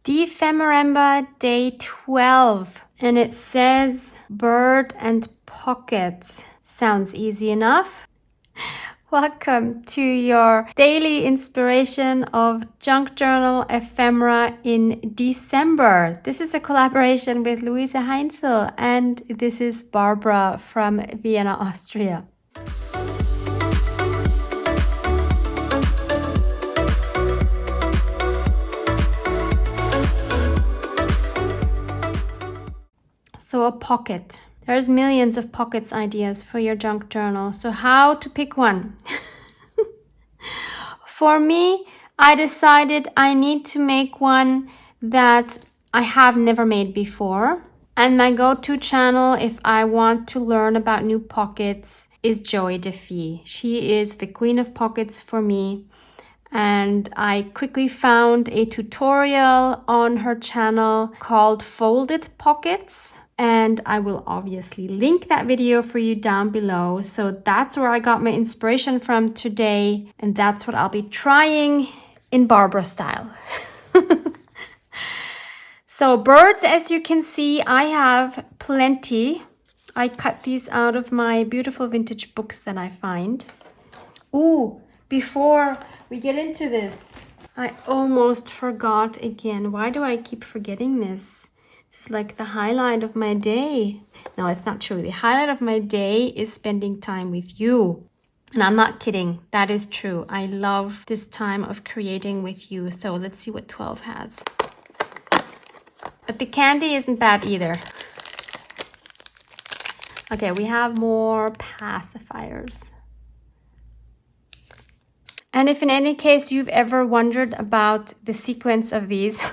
DEPHEMEREMBER day 12, and it says bird and pocket. Sounds easy enough. Welcome to your daily inspiration of junk journal ephemera in December. This is a collaboration with Luise Heinzl, and this is Barbara from Vienna, Austria. So a pocket. There's millions of pockets ideas for your junk journal. So how to pick one? For me, I decided I need to make one that I have never made before. And my go-to channel if I want to learn about new pockets is Joey DeFee. She is the queen of pockets for me. And I quickly found a tutorial on her channel called Folded Pockets. And I will obviously link that video for you down below. So that's where I got my inspiration from today. And that's what I'll be trying in Barbara style. So birds, as you can see, I have plenty. I cut these out of my beautiful vintage books that I find. Ooh, before we get into this, I almost forgot again. Why do I keep forgetting this? It's like the highlight of my day. No, it's not true. The highlight of my day is spending time with you. And I'm not kidding. That is true. I love this time of creating with you. So let's see what 12 has. But the candy isn't bad either. Okay, we have more pacifiers. And if in any case you've ever wondered about the sequence of these,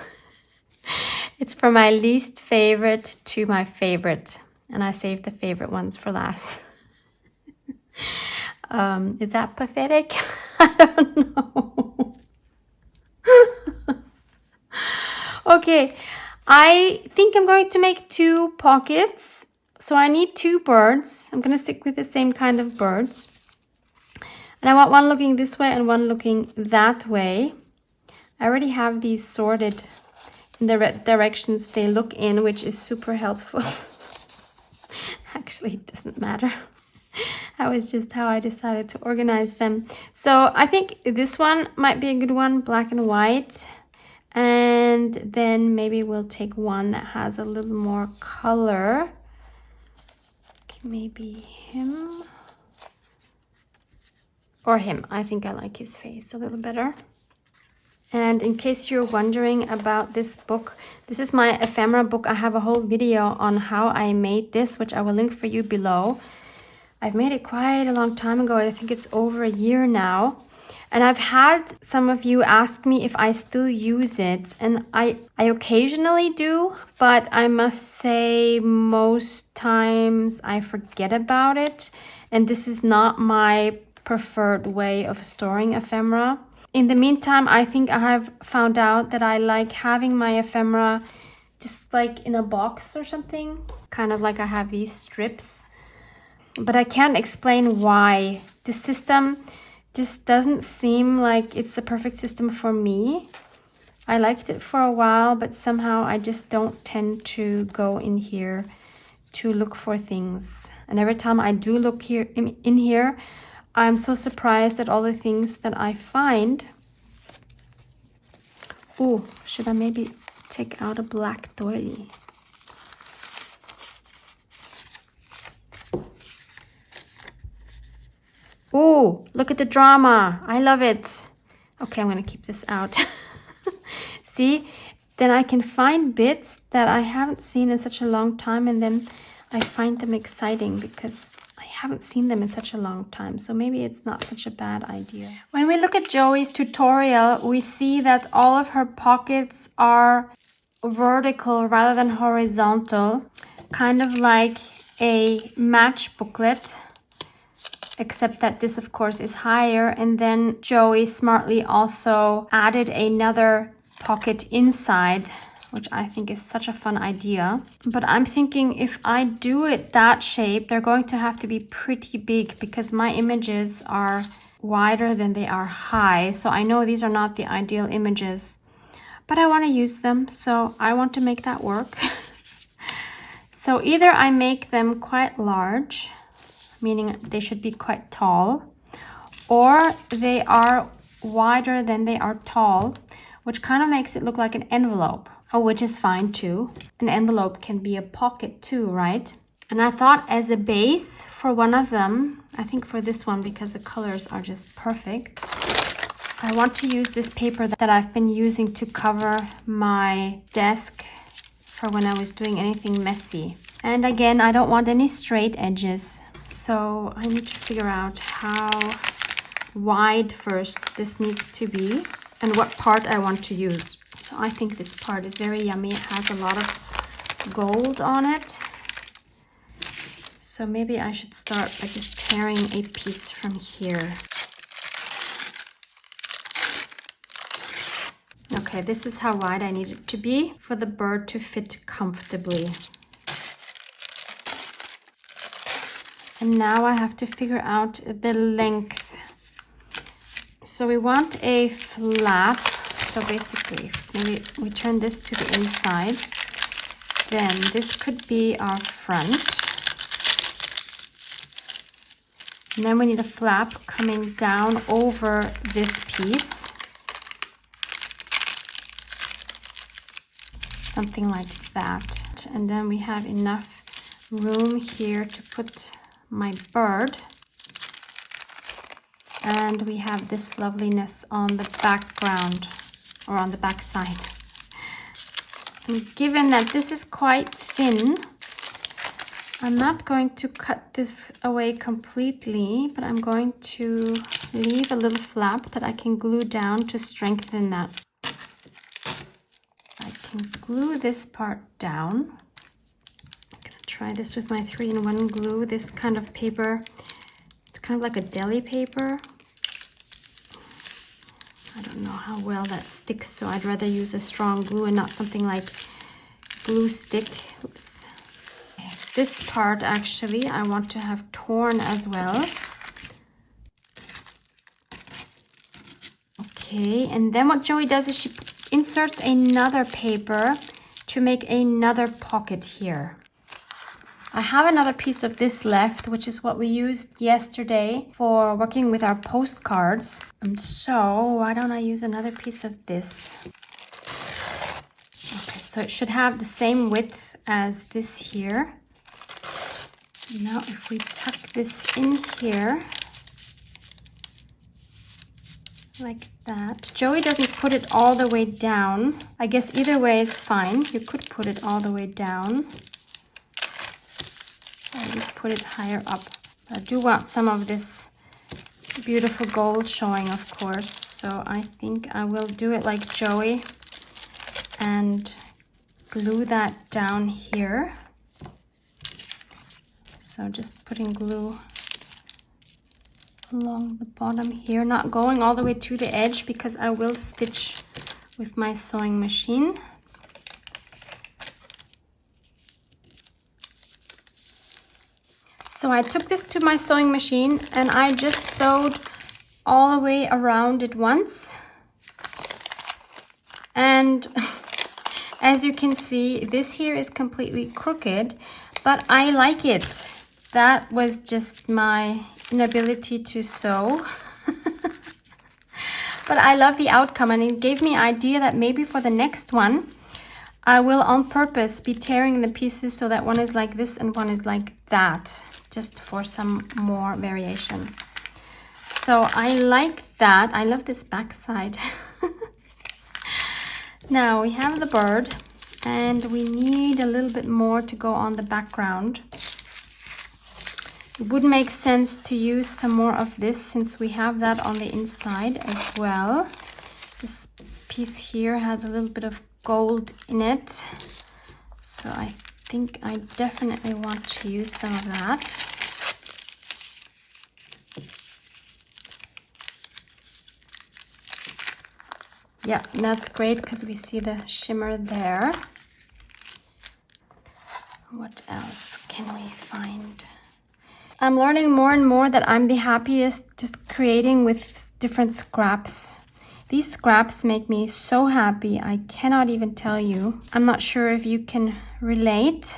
it's from my least favorite to my favorite. And I saved the favorite ones for last. Is that pathetic? I don't know. Okay, I think I'm going to make 2 pockets. So I need 2 birds. I'm going to stick with the same kind of birds. And I want one looking this way and one looking that way. I already have these sorted in the directions they look in, which is super helpful. Actually, it doesn't matter. That was just how I decided to organize them. So I think this one might be a good one, black and white. And then maybe we'll take one that has a little more color. Okay, maybe him. Or him. I think I like his face a little better. And in case you're wondering about this book, this is my ephemera book. I have a whole video on how I made this, which I will link for you below. I've made it quite a long time ago. I think it's over a year now. And I've had some of you ask me if I still use it. And I occasionally do, but I must say most times I forget about it. And this is not my preferred way of storing ephemera. In the meantime, I think I have found out that I like having my ephemera just like in a box or something. Kind of like I have these strips. But I can't explain why. This system just doesn't seem like it's the perfect system for me. I liked it for a while, but somehow I just don't tend to go in here to look for things. And every time I do look here in here, I'm so surprised at all the things that I find. Ooh, should I maybe take out a black doily? Ooh, look at the drama. I love it. Okay, I'm going to keep this out. See, then I can find bits that I haven't seen in such a long time, and then I find them exciting because I haven't seen them in such a long time. So maybe it's not such a bad idea. When we look at Joey's tutorial, we see that all of her pockets are vertical rather than horizontal, kind of like a match booklet, except that this of course is higher. And then Joey smartly also added another pocket inside, which I think is such a fun idea. But I'm thinking if I do it that shape, they're going to have to be pretty big because my images are wider than they are high. So I know these are not the ideal images. but I want to use them, so I want to make that work. So either I make them quite large, meaning they should be quite tall, or they are wider than they are tall, which kind of makes it look like an envelope, which is fine too. An envelope can be a pocket too, right? And I thought as a base for one of them, I think for this one, because the colors are just perfect, I want to use this paper that I've been using to cover my desk for when I was doing anything messy. And again, I don't want any straight edges, so I need to figure out how wide first this needs to be and what part I want to use. So I think this part is very yummy. It has a lot of gold on it. So maybe I should start by just tearing a piece from here. Okay, this is how wide I need it to be for the bird to fit comfortably. And now I have to figure out the length. So we want a flap. So basically, maybe we turn this to the inside. Then this could be our front. And then we need a flap coming down over this piece. Something like that. And then we have enough room here to put my bird. And we have this loveliness on the background, or on the back side. And given that this is quite thin, I'm not going to cut this away completely, but I'm going to leave a little flap that I can glue down to strengthen that. I can glue this part down. I'm gonna try this with my 3-in-1 glue, this kind of paper. It's kind of like a deli paper. I don't know how well that sticks, so I'd rather use a strong glue and not something like glue stick. Oops. This part actually I want to have torn as well. Okay, and then what Joey does is she inserts another paper to make another pocket here. I have another piece of this left, which is what we used yesterday for working with our postcards. And so why don't I use another piece of this? Okay, so it should have the same width as this here. Now if we tuck this in here, like that. Joey doesn't put it all the way down. I guess either way is fine. You could put it all the way down. Or just put it higher up. I do want some of this beautiful gold showing, of course. So I think I will do it like Joey and glue that down here. So just putting glue along the bottom here, not going all the way to the edge because I will stitch with my sewing machine. So I took this to my sewing machine and I just sewed all the way around it once. And as you can see, this here is completely crooked, but I like it. That was just my inability to sew. But I love the outcome, and it gave me an idea that maybe for the next one, I will on purpose be tearing the pieces so that one is like this and one is like that, just for some more variation. So I like that. I love this back side. Now we have the bird, and we need a little bit more to go on the background. It would make sense to use some more of this since we have that on the inside as well. This piece here has a little bit of gold in it, so I think I definitely want to use some of that. Yeah, that's great because we see the shimmer there. What else can we find? I'm learning more and more that I'm the happiest just creating with different scraps. These scraps make me so happy. I cannot even tell you. I'm not sure if you can relate.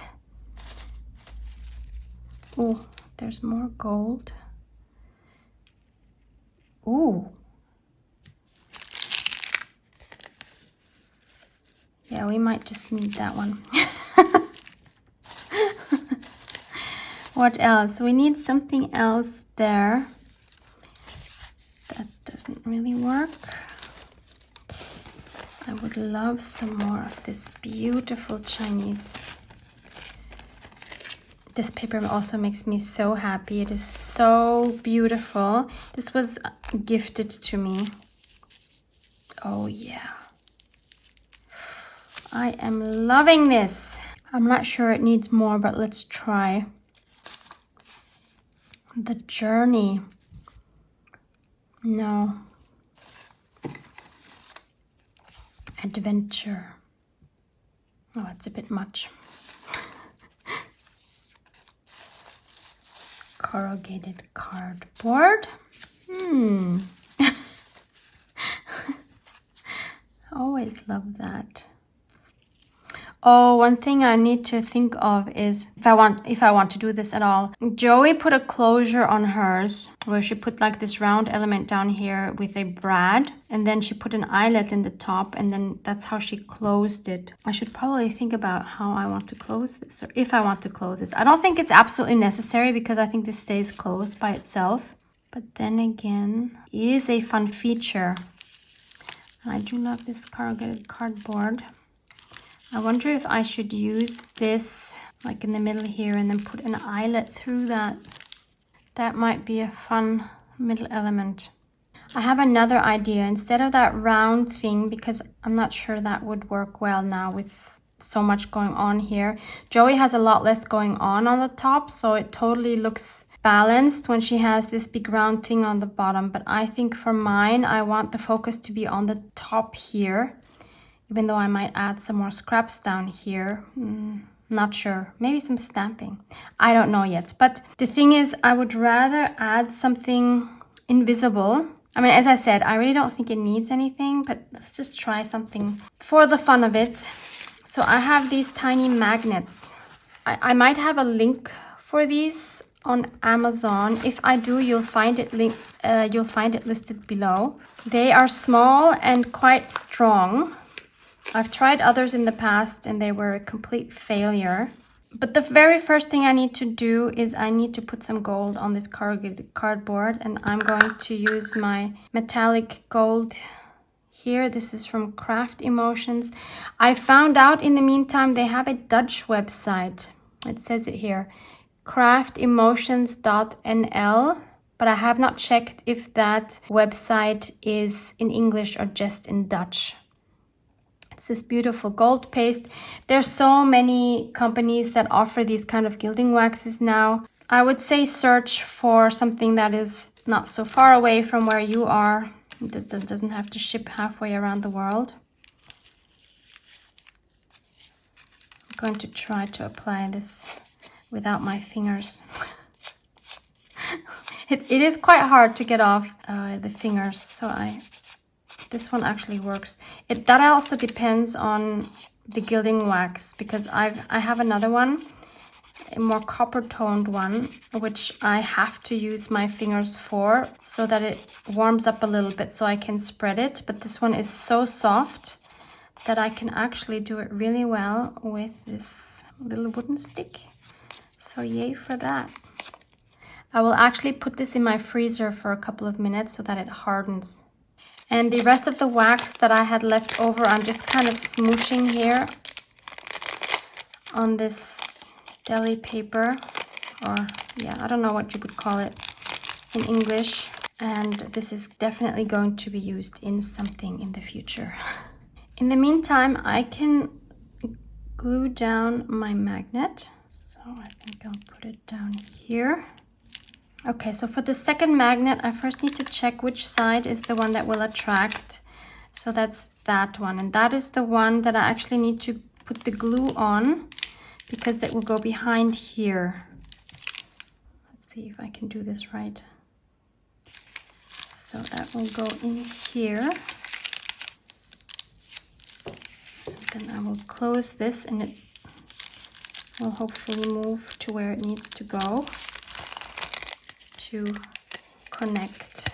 Oh, there's more gold. Ooh. Yeah, we might just need that one. What else? We need something else there. That doesn't really work. I would love some more of this beautiful Chinese. This paper also makes me so happy. It is so beautiful. This was gifted to me. Oh yeah. I am loving this. I'm not sure it needs more, but let's try. The journey. No. Adventure. Oh, it's a bit much. Corrugated cardboard. Always love that. Oh, one thing I need to think of is if I want to do this at all. Joey put a closure on hers where she put like this round element down here with a brad, and then she put an eyelet in the top, and then that's how she closed it. I should probably think about how I want to close this, or if I want to close this. I don't think it's absolutely necessary because I think this stays closed by itself. But then again, it is a fun feature. And I do love this corrugated cardboard. I wonder if I should use this like in the middle here and then put an eyelet through that. That might be a fun middle element. I have another idea. Instead of that round thing, because I'm not sure that would work well now with so much going on here. Joey has a lot less going on the top, so it totally looks balanced when she has this big round thing on the bottom. But I think for mine, I want the focus to be on the top here. Even though I might add some more scraps down here. Not sure. Maybe some stamping. I don't know yet. But the thing is, I would rather add something invisible. I mean, as I said, I really don't think it needs anything, but let's just try something for the fun of it. So I have these tiny magnets. I might have a link for these on Amazon. If I do, you'll find it listed below. They are small and quite strong. I've tried others in the past and they were a complete failure. But the very first thing I need to do is I need to put some gold on this corrugated cardboard, and I'm going to use my metallic gold here. This is from Craft Emotions. I found out in the meantime they have a Dutch website. It says it here, craftemotions.nl, but I have not checked if that website is in English or just in Dutch. It's this beautiful gold paste. There's so many companies that offer these kind of gilding waxes now. I would say search for something that is not so far away from where you are. This doesn't have to ship halfway around the world. I'm going to try to apply this without my fingers. It is quite hard to get off the fingers, so this one actually works. That also depends on the gilding wax, because I have another one, a more copper toned one, which I have to use my fingers for so that it warms up a little bit so I can spread it. But this one is so soft that I can actually do it really well with this little wooden stick. So yay for that. I will actually put this in my freezer for a couple of minutes so that it hardens. And the rest of the wax that I had left over, I'm just kind of smooshing here on this deli paper, or yeah, I don't know what you would call it in English. And this is definitely going to be used in something in the future. In the meantime, I can glue down my magnet. So I think I'll put it down here. Okay, so for the second magnet, I first need to check which side is the one that will attract. So that's that one. And that is the one that I actually need to put the glue on, because that will go behind here. Let's see if I can do this right. So that will go in here. Then I will close this and it will hopefully move to where it needs to go to connect.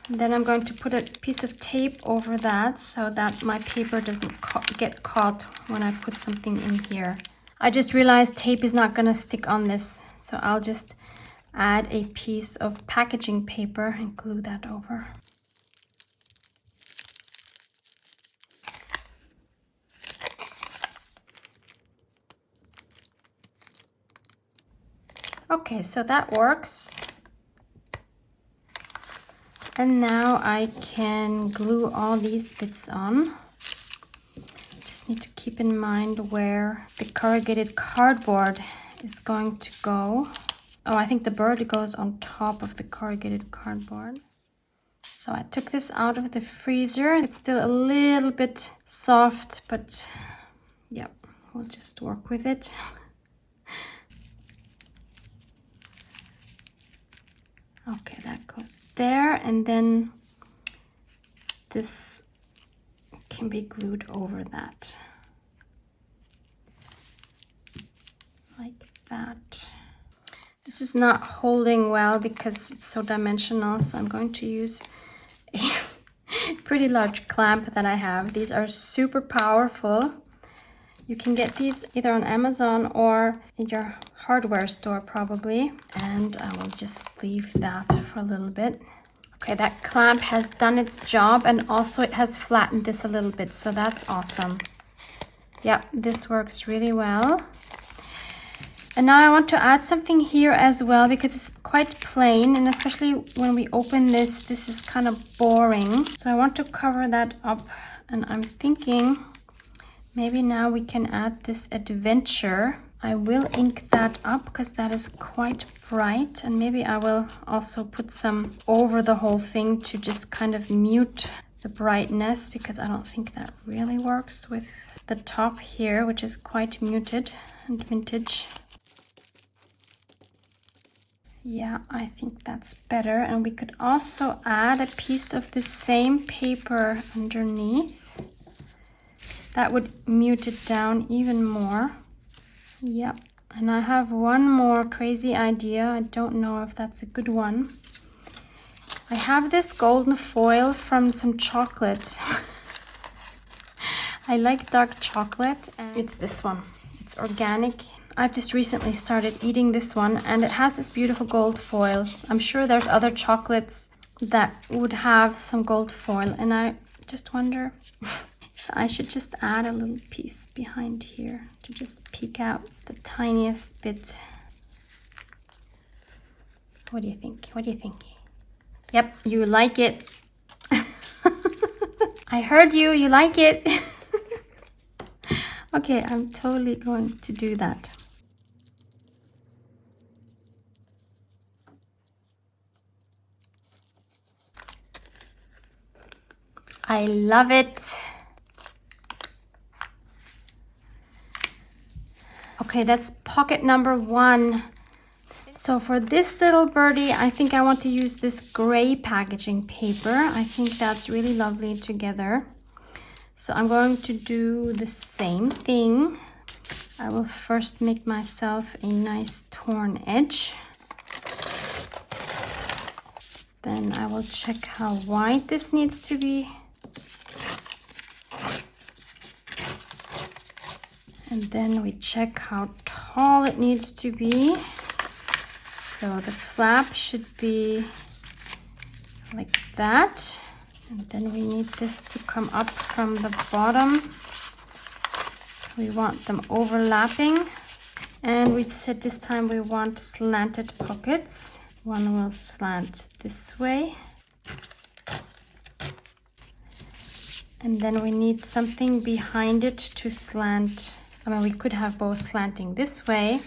And then I'm going to put a piece of tape over that so that my paper doesn't get caught when I put something in here. I just realized tape is not going to stick on this, so I'll just add a piece of packaging paper and glue that over. Okay, so that works. And now I can glue all these bits on. Just need to keep in mind where the corrugated cardboard is going to go. Oh, I think the bird goes on top of the corrugated cardboard. So I took this out of the freezer. It's still a little bit soft, but yeah, we'll just work with it. Okay, that goes there, and then this can be glued over that. Like that. This is not holding well because it's so dimensional, so I'm going to use a pretty large clamp that I have. These are super powerful. You can get these either on Amazon or in your hardware store probably. And I will just leave that for a little bit. Okay, that clamp has done its job, and also it has flattened this a little bit, so that's awesome. Yep, this works really well. And now I want to add something here as well because it's quite plain, and especially when we open this, this is kind of boring. So I want to cover that up, and I'm thinking maybe now we can add this adventure. I will ink that up because that is quite bright, and maybe I will also put some over the whole thing to just kind of mute the brightness, because I don't think that really works with the top here, which is quite muted and vintage. Yeah, I think that's better. And we could also add a piece of the same paper underneath. That would mute it down even more. Yep, and I have one more crazy idea. I don't know if that's a good one. I have this golden foil from some chocolate. I like dark chocolate, and it's this one. It's organic. I've just recently started eating this one, and it has this beautiful gold foil. I'm sure there's other chocolates that would have some gold foil, and I just wonder if I should just add a little piece behind here to just peek out the tiniest bit. What do you think? What do you think? Yep, you like it. I heard you, you like it. Okay, I'm totally going to do that. I love it. Okay, that's pocket number 1. So for this little birdie, I think I want to use this gray packaging paper. I think that's really lovely together. So I'm going to do the same thing. I will first make myself a nice torn edge. Then I will check how wide this needs to be. And then we check how tall it needs to be. So the flap should be like that. And then we need this to come up from the bottom. We want them overlapping. And we said this time we want slanted pockets. One will slant this way. And then we need something behind it to slant. I mean, we could have both slanting this way,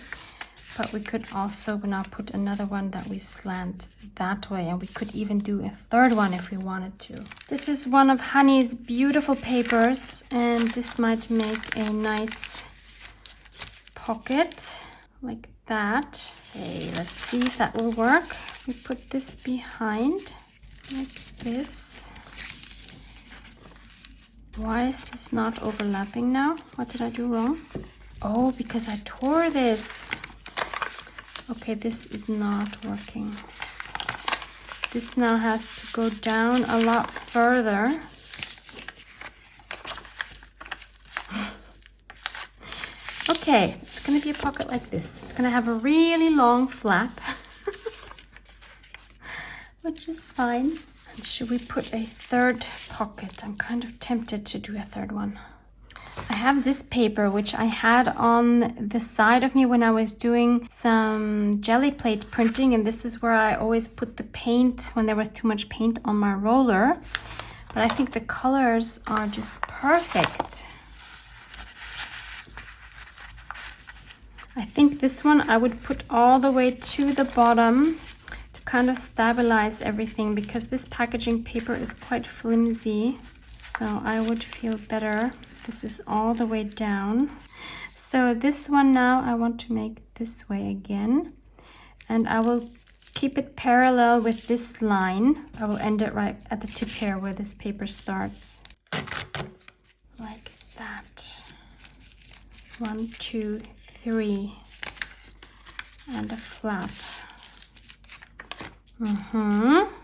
but we could also now put another one that we slant that way, and we could even do a third one if we wanted to. This is one of Honey's beautiful papers, and this might make a nice pocket like that. Okay, let's see if that will work. We put this behind like this. Why is this not overlapping now? What did I do wrong? Oh, because I tore this. Okay, this is not working. This now has to go down a lot further. Okay, it's gonna be a pocket like this. It's gonna have a really long flap, which is fine. And should we put a third pocket? I'm kind of tempted to do a third one. I have this paper, which I had on the side of me when I was doing some jelly plate printing, and this is where I always put the paint when there was too much paint on my roller. But I think the colors are just perfect. I think this one I would put all the way to the bottom to kind of stabilize everything, because this packaging paper is quite flimsy. So I would feel better. This is all the way down. So this one now I want to make this way again. And I will keep it parallel with this line. I will end it right at the tip here where this paper starts. Like that. 1, 2, 3. And a flap.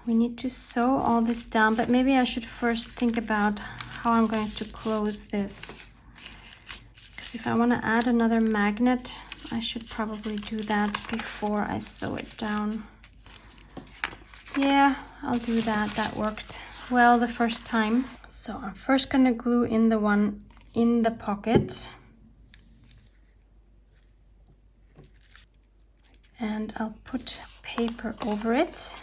We need to sew all this down, but maybe I should first think about how I'm going to close this. Because if I want to add another magnet, I should probably do that before I sew it down. Yeah, I'll do that. That worked well the first time. So I'm first going to glue in the one in the pocket. And I'll put paper over it.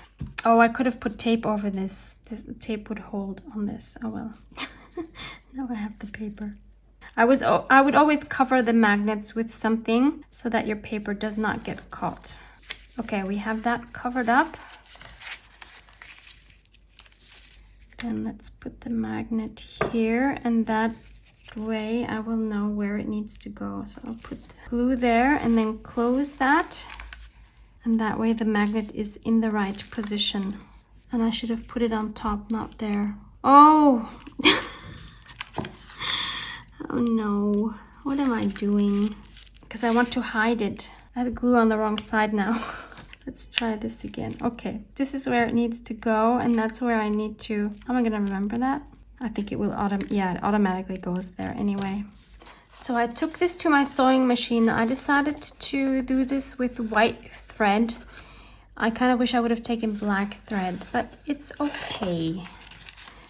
Oh, I could have put tape over this. The tape would hold on this. Oh well. Now I have the paper. I would always cover the magnets with something so that your paper does not get caught. Okay, we have that covered up. Then let's put the magnet here, and that way I will know where it needs to go. So I'll put the glue there and then close that. And that way the magnet is in the right position. And I should have put it on top, not there. Oh! Oh no, what am I doing? Because I want to hide it. I had glue on the wrong side now. Let's try this again. Okay, this is where it needs to go, and that's where I need to... How am I gonna remember that? I think it will it automatically goes there anyway. So I took this to my sewing machine. I decided to do this with white thread. I kind of wish I would have taken black thread, but it's okay.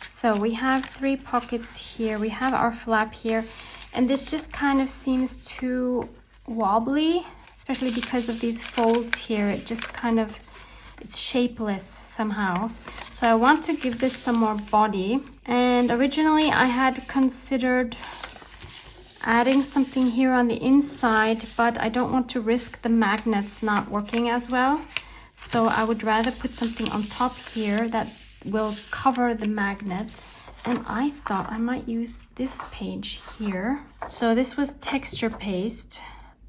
So we have 3 pockets here. We have our flap here, and this just kind of seems too wobbly, especially because of these folds here. It just kind of, it's shapeless somehow. So I want to give this some more body. And originally I had considered adding something here on the inside, but I don't want to risk the magnets not working as well. So I would rather put something on top here that will cover the magnet. And I thought I might use this page here. So this was texture paste,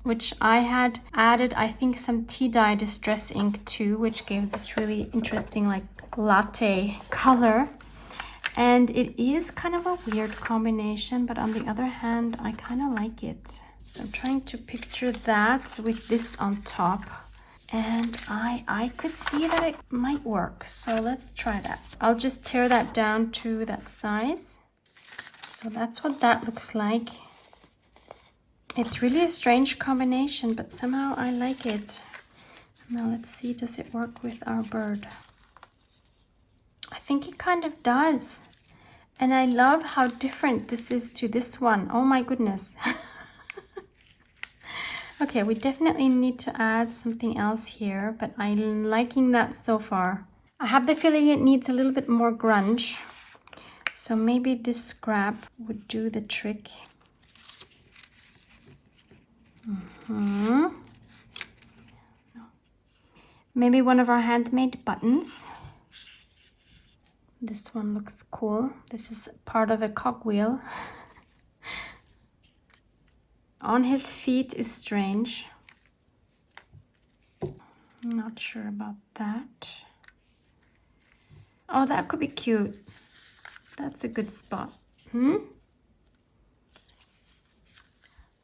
which I had added, I think, some tea dye distress ink to, which gave this really interesting like latte color. And it is kind of a weird combination, but on the other hand, I kind of like it. So I'm trying to picture that with this on top. And I could see that it might work. So let's try that. I'll just tear that down to that size. So that's what that looks like. It's really a strange combination, but somehow I like it. Now let's see, does it work with our bird? I think it kind of does. And I love how different this is to this one. Oh my goodness. Okay, we definitely need to add something else here, but I'm liking that so far. I have the feeling it needs a little bit more grunge. So maybe this scrap would do the trick. Maybe one of our handmade buttons. This one looks cool. This is part of a cogwheel. On his feet is strange. I'm not sure about that. Oh, that could be cute. That's a good spot.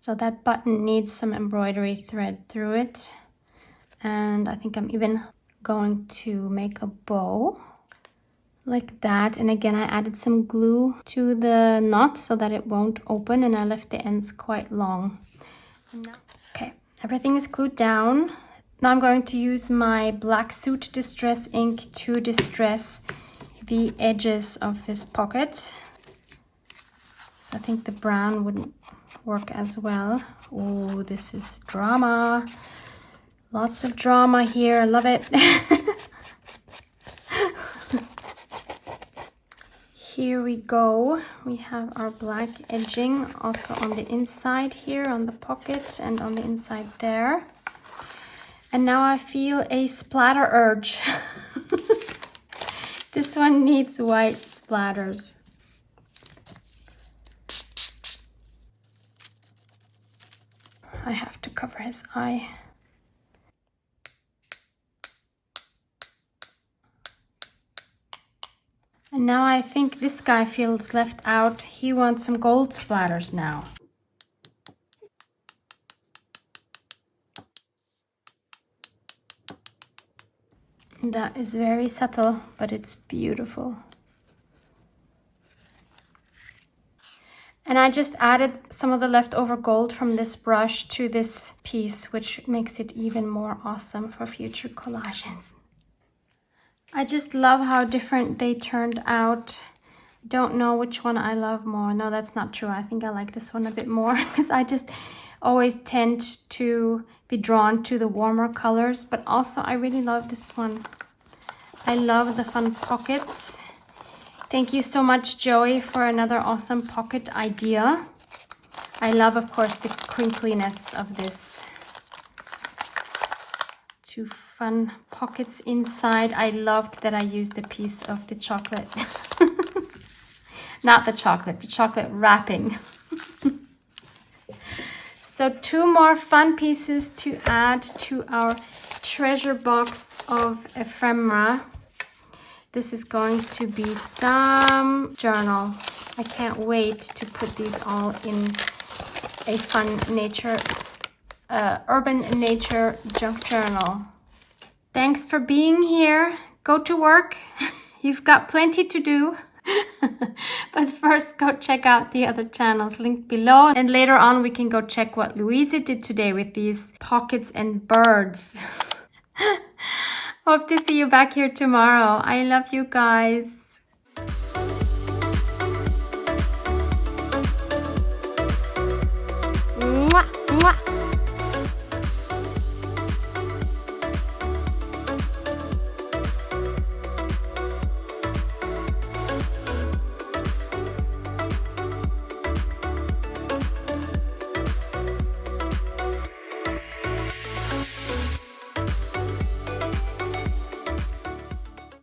So that button needs some embroidery thread through it. And I think I'm even going to make a bow like that. And again, I added some glue to the knot so that it won't open, and I left the ends quite long. Okay, everything is glued down. Now I'm going to use my Black Suit Distress ink to distress the edges of this pocket. So I think the brown wouldn't work as well. Oh, this is drama. Lots of drama here, love it. Here we go. We have our black edging also on the inside here, on the pocket and on the inside there. And now I feel a splatter urge. This one needs white splatters. I have to cover his eye. And now I think this guy feels left out. He wants some gold splatters now. That is very subtle, but it's beautiful. And I just added some of the leftover gold from this brush to this piece, which makes it even more awesome for future collages. I just love how different they turned out. Don't know which one I love more. No, that's not true. I think I like this one a bit more because I just always tend to be drawn to the warmer colors, but also I really love this one. I love the fun pockets. Thank you so much, Joey, for another awesome pocket idea. I love, of course, the crinkliness of this. Two fun pockets inside. I loved that I used a piece of the chocolate. Not the chocolate wrapping. So 2 more fun pieces to add to our treasure box of ephemera. This is going to be some journal. I can't wait to put these all in a fun nature, urban nature junk journal. Thanks for being here. Go to work. You've got plenty to do. But first, go check out the other channels linked below. And later on, we can go check what Luise did today with these pockets and birds. Hope to see you back here tomorrow. I love you guys. Mwah, mwah.